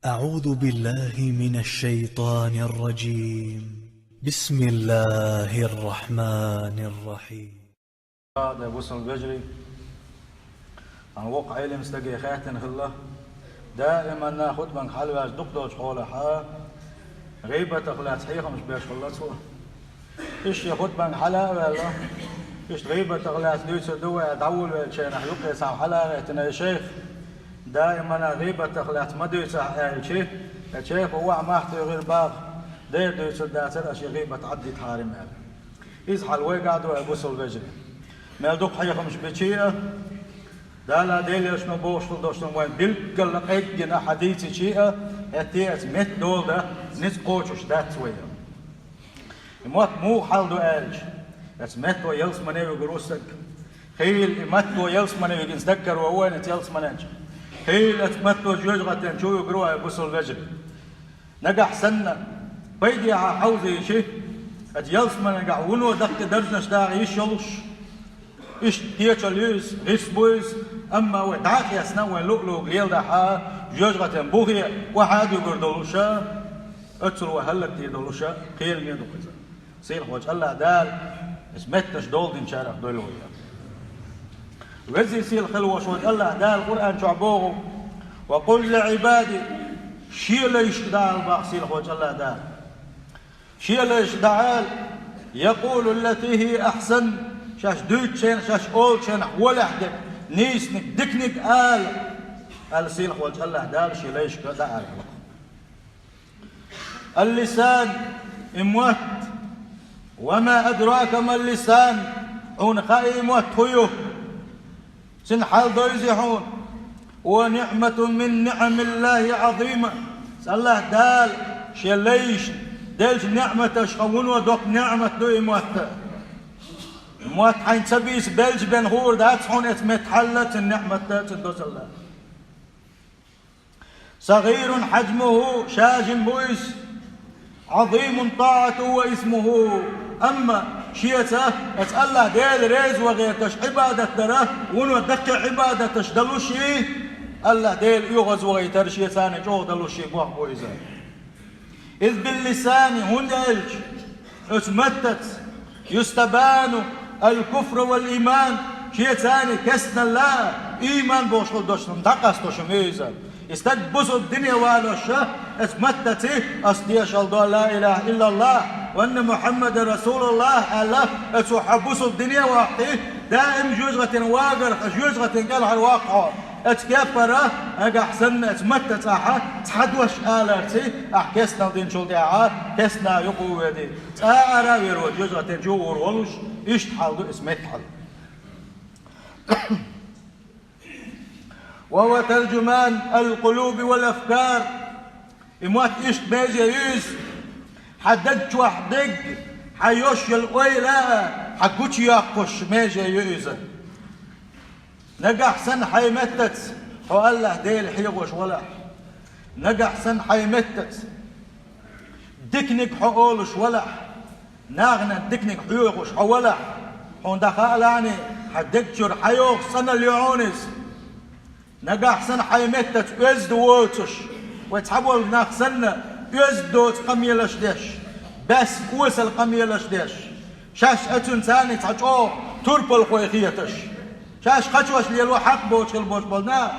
أعوذ بالله من الشيطان الرجيم. بسم الله الرحمن الرحيم. هذا وصل بجري عن وقع علم استجي خاتن خله دائما ناخذ من حلوة دكتور حولها غيبة تخلص حقيقة مش بيش خلصوا إيش ياخذ من حلا ولا إيش غيبة تخلص ليس دوا دول شيء نحلق يسام حلا يتنا شيخ دائما غيبة تخلص ما دوس شيء الشيخ هو ما احتي غير باب ده دوس داسر أشي غيبة تعدي تحارم إذ حلوة قاعدوا وصل بجري ما دوك حقيقة مش بيشيء دالا ديل شنو بوشل دوشن وين بالكل قيدنا حديث شيء اتيت مت دول ده نس قوتش دات ويا موت مو حال دو الج اس مت و يلس مني وجروسك خيل مت و يلس مني وجنستكر وين يلس منج خيل ات مت و جوجغتن شو يجروا بوصل وجه نجح سنه بيدي حوزي شيء ات يلس منج ونو دقت درجنا شداغ يشلش إيش تيجاليس ريسبويس أما ودعك يسنا ولوكلو غير ده جوجغة بوهي واحد يقول دولوشا أتصل وهلك تي دولوشا خير مين دوكذا سير خوش الله دال اسمتش دول دين شارع دولويا وزي سير خلوة شو الله دال القرآن شعبوه وقل لعبادي شيء ليش دال بأصير خوش الله دال شيء ليش دال يقول التي هي أحسن شاش دوت شين شاش أول شين ولا حد نيسنك دكنك آل سيلح وجه الله دال شي ليش كذا اللسان اموت وما أدراك ما اللسان حون خاي اموت هيو سن حال دويزحون ونعمة من نعم الله عظيمة الله دال شي ليش دالش نعمة شخون ودوك نعمة دو اموت موت حين تبيس بلج بن هور دات حون اتمتحلت النعمة دات الدوس الله صغير حجمه شاج بويس عظيم طاعته واسمه أما شيته الله ديل ريز وغيرتش عبادة دراه ونو دق عبادتش دلو شي الله ديل يغز وغيتر شيتان جو دلو شي بوح بويزا إذ باللسان هندلج اتمتت يستبان الكفر والإيمان شيء ثاني كسنا الله إيمان بوشل دوشن دقس دوشن ميزان استدبس الدنيا والوشة اسمتتي أصديش لا إله إلا الله وأن محمد رسول الله الله اتحبس الدنيا وحده دائم جوزغة واقر جوزغة قال على الواقع اتكفر احسن اتمتت احا تحدوش آلارتي احكسنا دين شول دعا كسنا يقوى دي تاعرا ويرو جوزغة جوور ولوش ايش تحالدو اسمه تحال وهو ترجمان القلوب والافكار اموات ايش بيجي يوز حددش وحدق حيوش الويلة حقوش ياقوش ميجي يوز نجح سن حيمتت وقال له ديل حيغوش ولا نجح سن حيمتت دكنك حقولش ولا ناغنا دكنك حيغوش ولا هون دخل يعني حدكتشر حيوغ سن اليعونس نجح سن حيمتت يزدوتش وتحول ناخ سن يزدوت قميلش ديش بس وصل قميلش ديش شاش اتن ثاني تحجو تربل خويخيتش شاش خشوش ليلو حق بوش البوش بلنا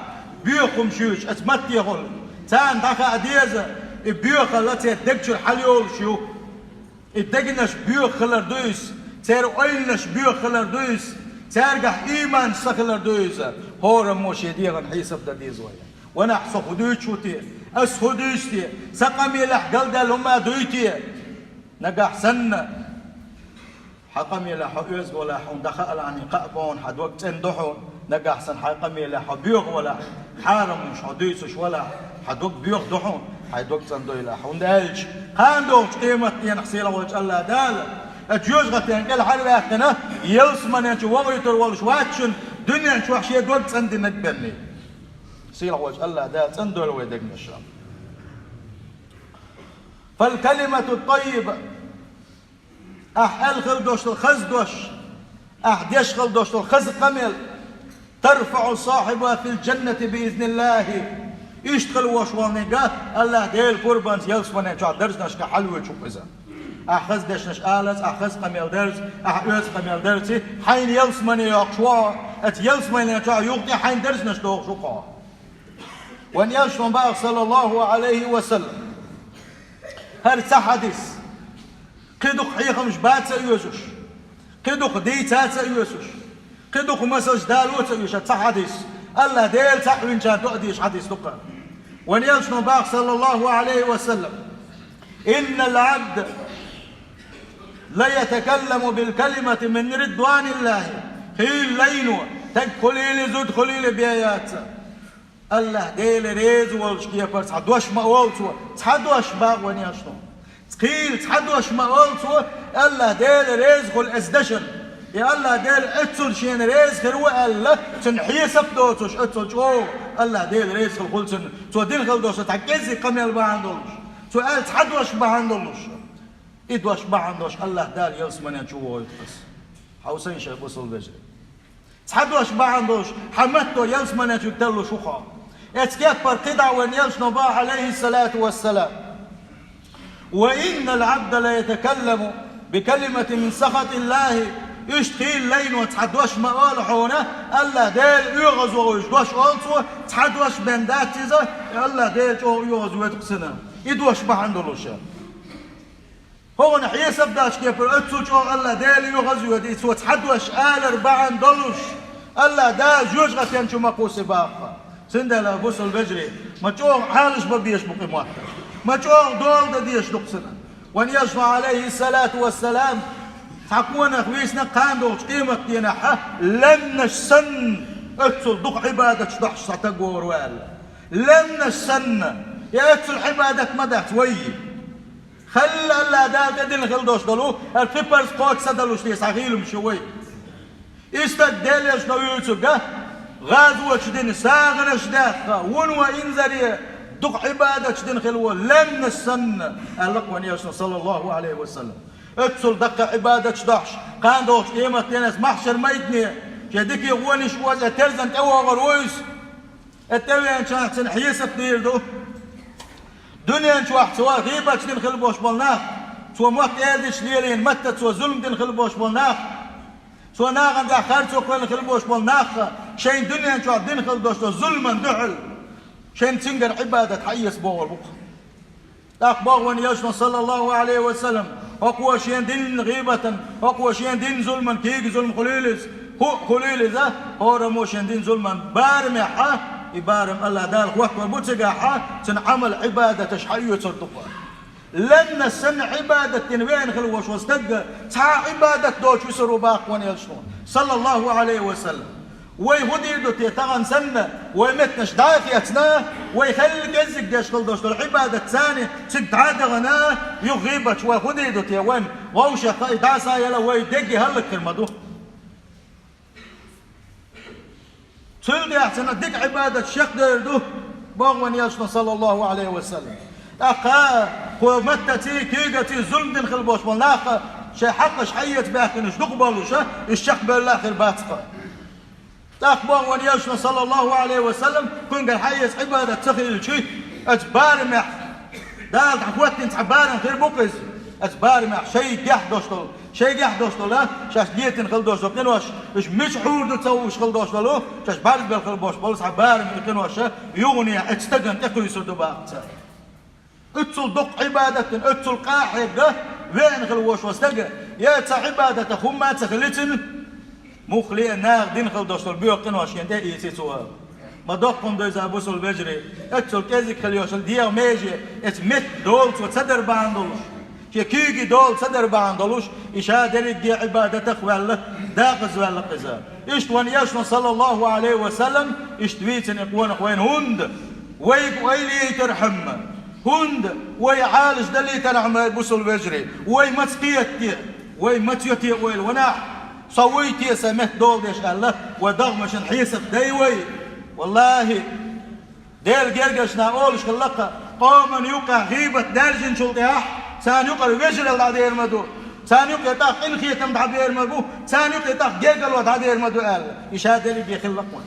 بيوخم شوش اتمت يغل تان داخا اديزة بيوخ التي دكتش الحليول شو الدقنش بيوخ خلر دويس تير ايلنش بيوخ خلر دويس تيرقح ايمان سخلر دويس هورم موشي ديغن حيسب دا ديزويا وانا احسو خدوش شوتي اس خدوشتي سقمي لح قلدل هما دويتي نقح سنة حقمي لا حيوز ولا حون دخل عني قابون حد وقت اندحون نجح سن حقمي لا حبيغ ولا حارم مش حديسش ولا حد وقت بيغ دحون حد وقت اندوي لا حون دالج خاندوش قيمة ينحصيلا وجه الله دال اتجوز غتين قال حلواتنا يلسمن انشو وغيتر والش واتشن دنيا انشو وحشي وقت اندي نقبلني سيلا وجه الله دال اندوي ويدق نشام فالكلمة الطيبة الخل دوش الخز دوش ديش خل دوش الخز قمل ترفع صاحبها في الجنة بإذن الله اشتغل وشوالنيقا الله ديل قربان يلسمنا جا درسناش كحلوة شوكزا أخذ دشنش آلس أخذ قميل درس أخذ قميل درسي حين يلسمنا يقشوا ات يلسمنا جا يوقتي حين درسناش دوغ شوكا وان يلشون باغ صلى الله عليه وسلم هر حديث قدوق حيخمش بات سيوسوش قدوق ديتات سيوسوش قدوق مسج دالو سيوش حديث الله ديل تحوين كان تؤديش حديث دقا وان يلشون باغ صلى الله عليه وسلم إن العبد لا يتكلم بالكلمة من رضوان الله خيل لينو تدخلي زود خليل بيايات الله ديل ريز والشكيه برس حدوش ما قولتوا تحدوش باغ وان يلشون تقيل تحدوش ما قولتوا الله ديل ريز خل ازدشن يا الله ديل اتسل شين ريز خلوة الله تنحي سبدوتوش اتسل شو الله ديل ريز خل خلتن تو دين خلدوش تحكيزي قميل با عندوش تو قال تحدوش با عندوش إدوش با عندوش الله دال يلسمنا جوه يتقص حوسين شيخ بوصل بجري تحدوش با عندوش حمدتو يلسمنا جدلو شوخا اتكبر قدع وان يلسنا با عليه الصلاة والسلام وإن العبد لا يتكلم بكلمة من سخط الله يشتخيل لين وتحدوش مقال حونا الله ديل يغز ويشدوش ألتو تحدوش بندات تيزا الله ديل يغز ويتقسنا يدوش با عندوش هو نحيي سبداش كيبر اتسوش الله ديل يغز ويتقسنا تحدوش آلر با عندوش الله دا جوج غتين شو مقوسي باقا سندلا بوصل بجري ما تشوف حالش بديش بقيمات ما تشوف دول بديش نقصنا وان يجمع عليه الصلاة والسلام حكونا خويسنا قاندوش قيمة دينا لن السن اتسل دق عبادة شدحش تقور وال لن السن يا اتسل عبادة مدى توي خل الله دا قدين خلدوش دلو الفيبرز قوت سدلوش دي صغيرهم شوي استدل يشنو يوتسوغا غازوة شدين ساغنا شداخا ونوا إنزري دق عبادة شدين خلوة لن السن اللقوان يشنو صلى الله عليه وسلم اتسل دق عبادة شداحش قاندوش قيمة تنس محشر ميتني شديك يغواني شوازة ترزن توا غرويس التوين شاك سنحيسة ديردو دنيا شواح سوا غيبة شدين خلبوش بالناخ سوا موقت ايدش ليلين متت سوا ظلم دين خلبوش بالناخ سوا ناغن دا خارسو قوين خلبوش بالناخ شين دنيا شو دين خلدوش ظلما دحل شين تنقر عبادة حيس بوغ البقى داك بوغ وان يشنا صلى الله عليه وسلم اقوى شين دين غيبة اقوى شين دين ظلما كيك ظلم خليلز خليلز هو رمو شين دين ظلما بارم حا يبارم الله دالك وقت وبوتسقا حا تنعمل عبادة تشحيو تصدقها لن السن عبادة تنوين خلوش واستقى تا عبادة دوش يسروا باق وان يشنون صلى الله عليه وسلم ويهديدو تيتغن سنة ويمتنش دافيتنا ويخلي كزك ديش خلدوش العبادة الثانية تتعادغنا يغيبش ويهديدو تيوين غوشة داسا يلا ويدقي هلك المدو تلقي احسن ديك عبادة شيخ ديردو بغوان يشنا صلى الله عليه وسلم أخا قومتتي كيغتي ظلم دين خلبوش والناخ شي حقش حيت باكنش نقبلوش الشيخ بالاخر باتقى تأخبار ونياشنا صلى الله عليه وسلم كن قال حيث عبادة تخيل شيء أتبارمح دال حكوتني تحبارن خير بقز أتبارمح شيء يحدث شيء يحدث له شاش ديتن خلدوش كنوش مش حور تسويش خلدوش له شاش بارز بالخلبوش بلس حبارم كنوش يغني اتستجن تكو يسود باقت اتسل دق عبادة اتسل قاحق وين خلوش واستجى يا عبادة خم ما تخلتن مخلي ناغ دين خلدوش البيوقين واشين ده يسيسوا ما دقهم ده زابوس البجري اتسل كذي خليوش الديا ميجي اتمت دول وتصدر باندولوش كيجي دول صدر باندولوش إشادة دي عبادة ولا داقز ولا قزا اشتوان يشنا صلى الله عليه وسلم اشتويتن اخوان اخوان هند ويلي ترحم هند ويعالج دلي تنعم بوس البجري ويمتقيتي ويمتيتي ويلوناح صويتي سمت دول ديش الله ودغمش نحيسك ديوي والله ديل جرجشنا اولش خلقه قوما يوقع غيبة دارجن شلطياح سان يوقع وجل العدير مدو سان يوقع تاق انخيتم تعبير مدو سان يوقع تاق جيجل وتعبير مدو قال يشاد اللي بيخلقون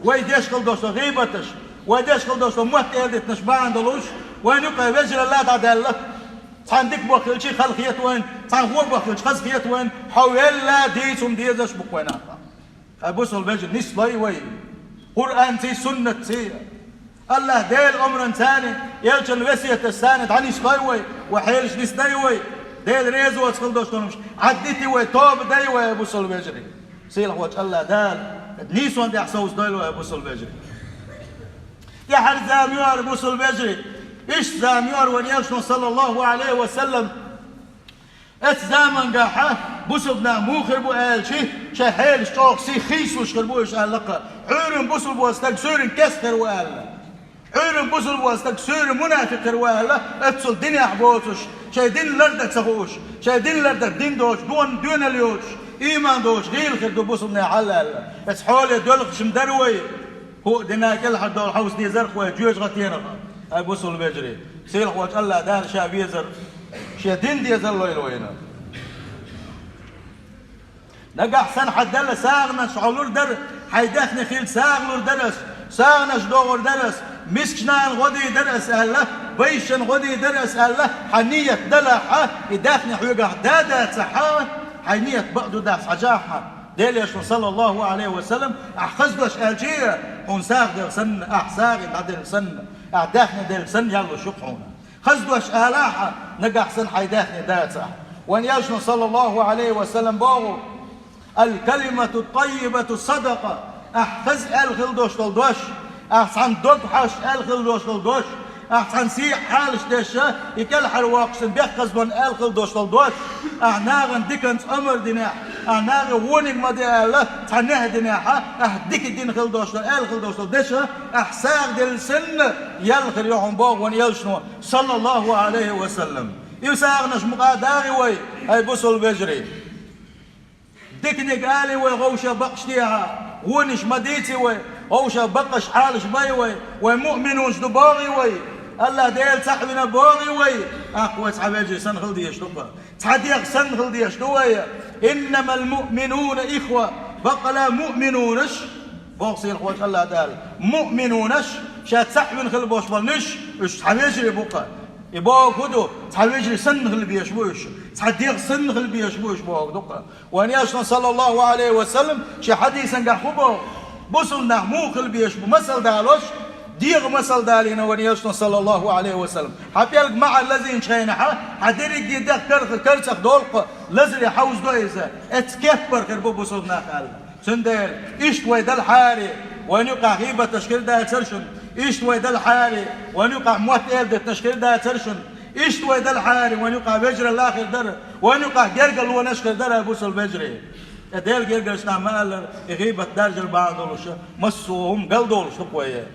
ويديش خلدوش غيبتش وديش خلدوش موت إلدت نشبان دلوش وين يقع وجر الله تعدل عندك بوكل شيء خلقيت وين عن هو بوكل خلقيت وين حول لا ديسم ديزش بقوينا أبوس الوجر نسبي وين قرآن تي سنة تي الله ديل أمر ثاني يلشن وسية الساند عن يسقي وحيلش نسدي وي ديل ريزو وتخلدوش تنمش عديتي وي توب داي وي أبوس الوجر سيلح وجه الله دال نيسون دي أحسوس دايل وي أبوس الوجر يا حر زاميار أبوس الوجر إيش زاميار ونيلشن صلى الله عليه وسلم الزامن قاحة بوسبنا موخر بو قال شهيل شوق سي خيس وشخربوش قال لقى عورن بوسل بو استكسورن كسر وقال عورن بوسل بو استكسور منافق وقال اتصل دنيا حبوتش شي دين لردك سخوش شي دين لردك دين دوش دون اليوش ايمان دوش غير خير دو بوسلنا حلال بس حولي دولخ شمدروي هو دينا كل حد دول حوس دي زرق وجوج غتينا اي بوسل بيجري سيلح وجه الله دار شاب يزر شيدين دي زلوا يلوينا نجح سن حدل ساغنا شعلور در حيدخن خيل ساغلور درس ساغنا شدور درس مسكنا غدي درس الله بيشن غدي درس الله حنية دلحة يدخن حيوجع دادا صحة حنية بقدو داس عجاحة ديليش صلى الله عليه وسلم أحخزدش ألجية هون ساغ دل سن أحساغ دل سن أعدخن دل سن يلا شقعونا خزدوش آلاحة نجح سن حيداخني داتا وان يجن صلى الله عليه وسلم باغو الكلمة الطيبة صدقة أحخز الخلدوش تلدوش أحسن دقحش الخلدوش تلدوش أحسن سيح حالش ديشة يكل حرواقسن بيخز بان الخلدوش تلدوش أعناغن ديكنت أمر ديناح أعناغن وونيك مدي الله تعنيه ديناحة أهديك الدين خلدوش الخلدوش تلدوش أحساق ديل سن يلخر يوحن باغ وان يلشنو صلى الله عليه وسلم يساغنش مقاداري وي أي بوصل بجري ديكني قالي وي غوشة بقشتيها ونش مديتي وي غوشة بقش حالش باي وي ومؤمنونش دباغي وي الله ديل صاحبنا باغي وي أخوة صحابي سن خلدي يشتبه تعديق سن خلدي يشتوه إنما المؤمنون إخوة بقلا مؤمنونش بوصي الخوة الله تعالى مؤمنونش شات صاحبنا خل بوش بالنش إيش حبيجري بقى يبغى كده حبيجري سن خل بيشبوش تعديق سن خل بيشبوش بوك دقة وأن يشنا صلى الله عليه وسلم شي حديث نجح خبو بوصلنا مو خل بيشبو مثل دالوش ديغ مثل دالينا وان يشنا صلى الله عليه وسلم حبيلك مع الذين شينحا حديرك يدك كرسخ دولق لزري حوز دويزة اتكبر كربو بوصلنا خال سندل إيش ويدل حاري وان يقع غيبة تشكيل دا ترشن إيش ويدل حاري وان يقع موت إلدة تشكيل دا ترشن إيش ويدل حاري وان يقع بجر الآخر در وان يقع جرقل ونشكر در بوصل بجري ديل جرقل استعمال غيبة درجة البعض مسوهم قلدول شقوية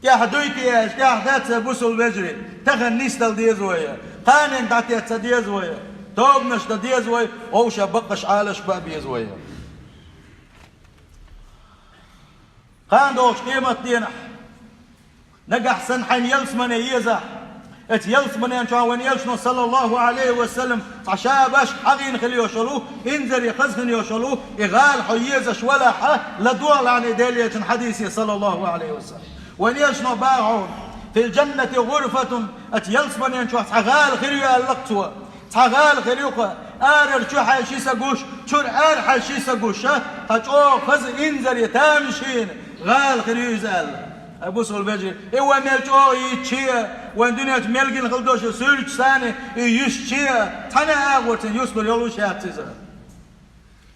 يا حدويتي يا حدات بوصل بجري تخن نيستل ديزوية قانن دعتي ديزوية توب نشت ديزوية أوش بقش عالش بابيزوية قان دوش قيمة دينح نجح سنحن يلس من يزح ات يلس من ينشاون يلشنو صلى الله عليه وسلم عشابش حقين خلي يوشلوه انزل يخزن يوشلوه يغال حيزش ولا ح لدول عن ديلية حديثي صلى الله عليه وسلم وان يلشنو باعون في الجنة غرفة ات يلس من ينشو تغال خليو اللقتوا تغال خليوقا آرر شو حاشي سقوش شور آر حاشي سقوش هتشو خز انزل يتامشين غال خليو يزال أبو سول بجري إيوه ملجو يتشيا وان دنيا ملجين خلدوش سورج ثاني يشتشيا تنا أغورتن يسبر يلوش هاتزا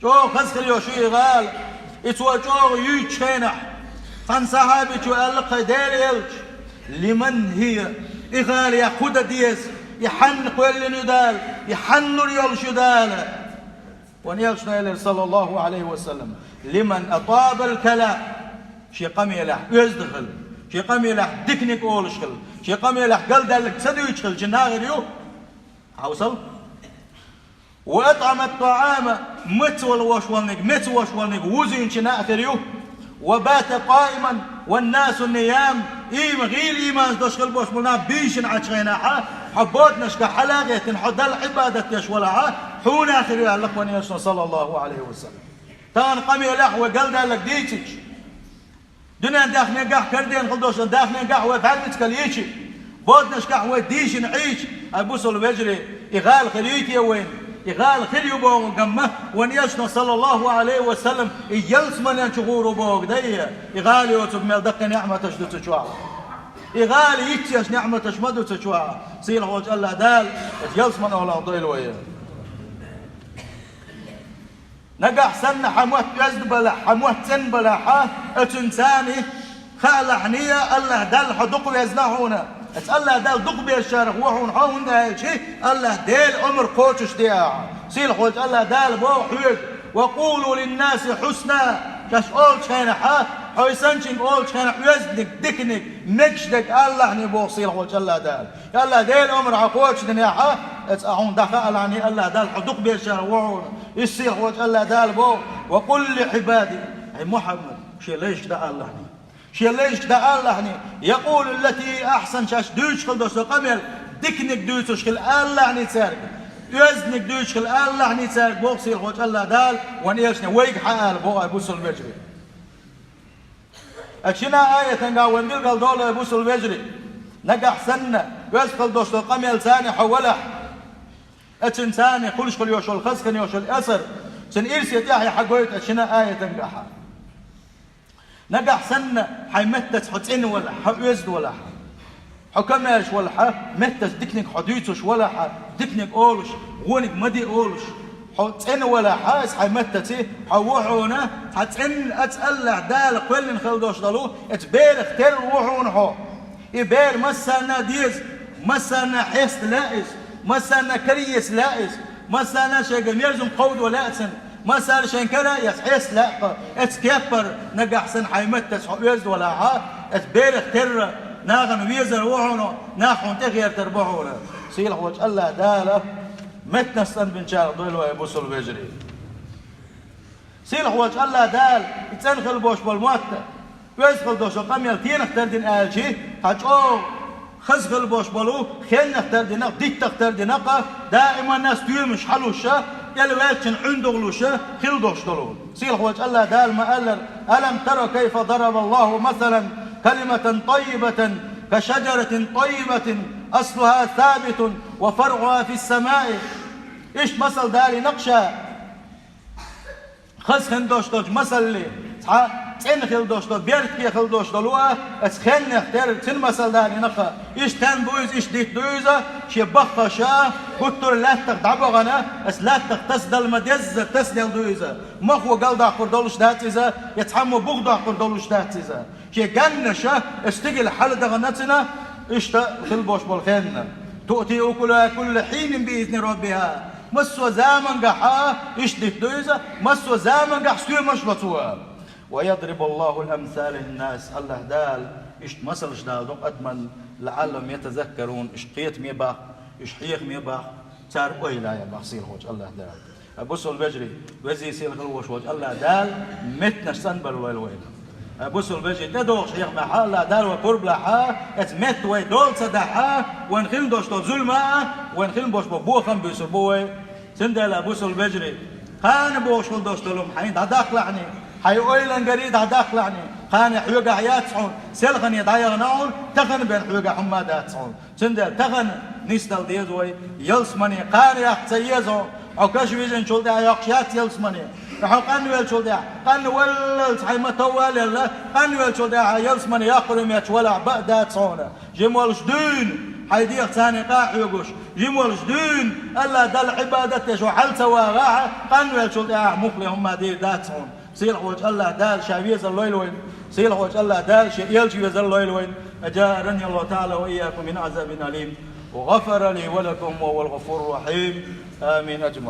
جو خز خليو شو يغال إتوا جو يتشينح تن صحابي جو ألقى دير يلج لمن هي إغال يأخذ ديس يحن قويل ندال يحن ريال شدال وان يلشنا صلى الله عليه وسلم لمن أطاب الكلام شي قميلح يزدخل شي قميلح دكنك اولشخل شي قميلح قال دالك سدو يشخل جناغريو حوصل واطعم الطعام متول وشوالنك وزين شناغريو وبات قائما والناس النيام ايم غير ايمان دشخل بوش ملنا بيشن عشيناها حبوت نشك حلاقه حدل عباده يشولها حون اخر الله ونيش صلى الله عليه وسلم تان قميلح وقال دالك ديتش دنيا داخل قاع كردين خلدوش داخل قاع وفهمت كليشي بودنش قاع وديش نعيش أبوصل بجري إغال خليتي وين إغال خليو بوغ قمه ونيشنا صلى الله عليه وسلم يلس من ينشغور بوغ دي إغال يوتب ملدق نعمة تشدو تشوع إغال يتيش نعمة تشمدو تشوع سيل هوج الله دال يلس من أولا ضيل ويا نقع سن حموت يزد بلا حموت سن بلا حا اتنساني خالحنية الله دال حدق بيزناهونا الله دال دق بيشارك وحون حون ده شيء الله دال عمر قوتش ديا سيل خوت الله دال بو حيد وقولوا للناس حسنا كاش اول شينا حا حيسنشين اول شينا يزدك دكنك مكشدك الله نبو سيل خوت الله دال الله دال عمر قوتش دنيا حا اتعون دخل يعني الله دال حدق بيشارك وحون يصير خوت الله دال بو وقل لعبادي اي محمد شي ليش ده الله شي ليش ده الله يقول التي احسن شاش دوش خلدوش قمل دكنك دوش خل الله تسارك يزنك دوش خل الله تسارك بوصي الخوت الله دال ونيشنا ويق حال بو ابوس البجري اكشنا آية قال وندير قال دول ابوس البجري نقع سنة يز خلدوش قمل ثاني حوله اتشن ثاني كلش خل يوش الخسكن يوش الاسر سن إرسي تاحي حقويت اكشنا آية قاحا نقع سنة حيمتت حتين ولا حيزد ولا حكماش ولا متت دكنك حديتوش ولا دكنك أولش غونك مدي أولش حتين ولا حاس حيمتت حوحونا حتين أتألع دال قلن خلدوش دلو اتبير اختير وحون حو إبير مسانا ديز مسانا حيس لائس مسانا كريس لائس مسانا شيء ميرزم قود ولا أتسن ما صار شيء كذا يسحس لا اتكبر نجح سن حيمتس حيز ولا ها اتبير اختر ناغن ويزر وحنا ناخون تغير تربحونا سيل وجه الله داله متنسن بن شار ضل ويبوس البجري سيل وجه الله دال يتنخل بوش بالموت ويسخل دوش قميل تين اختر دين آلشي حاجو خزغل بوش بالو خين اختر دينق ديك اختر دينق دائما الناس تيمش حلوشة يلوالشن عندغلوشة خل دوش دلو سيل وجه الله دال ما قال ألم ترى كيف ضرب الله مثلا كلمة طيبة كشجرة طيبة أصلها ثابت وفرعها في السماء إيش مثل دالي نقشة خزخن دوش دوش مثل لي تن خل دوش دوش بيرت كي خل دوش دلوه اتخن اختار تن مثل دالي نقا إيش تن بويز إيش ديت دويزة شي بخا شا كتر لا تقدعبغنا اس لا تقتصدل مدز تسدل دويزة مخو قلدا قردولش داتيزة يتحمو بغدا قردولش داتيزة شي قنشة استقل حل دغنتنا إيش خل بوش بالخن تؤتي أكلها كل حين بإذن ربها مسو زامن قحا إيش ديت دويزة مسو زامن قح سوي مشبطوها ويضرب الله الأمثال للناس الله دال إيش مثلش دال دوق أتمن لعلهم يتذكرون إيش قيت ميبا إيش حيخ ميبا صار ويلا يا بخسير وجه الله دال أبوسو البجري وزي سيل خلوش وجه الله دال متنش سنبل ويل أبوسو البجري تدوش حيخ محا الله دال وقرب لحا اتمت ويدول صدحا ونخل دوش تو ظلما ونخل بوش بوخم بيسربوه سندل أبوسو البجري خان بوش خل دوش تلوم حين داخل عني حي اويلن قريد داخلعني خان حيوقع حيات صعون سلخن يضايغناون تخن بين حيوقع حمادات صعون سندل تخن نيستل ديزوي يلسمني قان ياخ تيزو او كاش ويزن شولدا ياخشات يلسمني راح قان ويل شولدا قان ول حي متوال لا قان ويل شولدا يلسمني ياخرم يتولع بعدات صعون جمول شدون حيديق ثاني قاع يقوش جمول شدون الا دل عبادته شو حل سوا راعه قان ويل شولدا مخلي هم دي دات صعون سيل وجه الله دال شاويز الليل وين سيل وجه الله دال يلشي الليل وين أجارني الله تعالى وإياكم من عذاب أليم وغفر لي ولكم وهو الغفور الرحيم آمين أجمعين.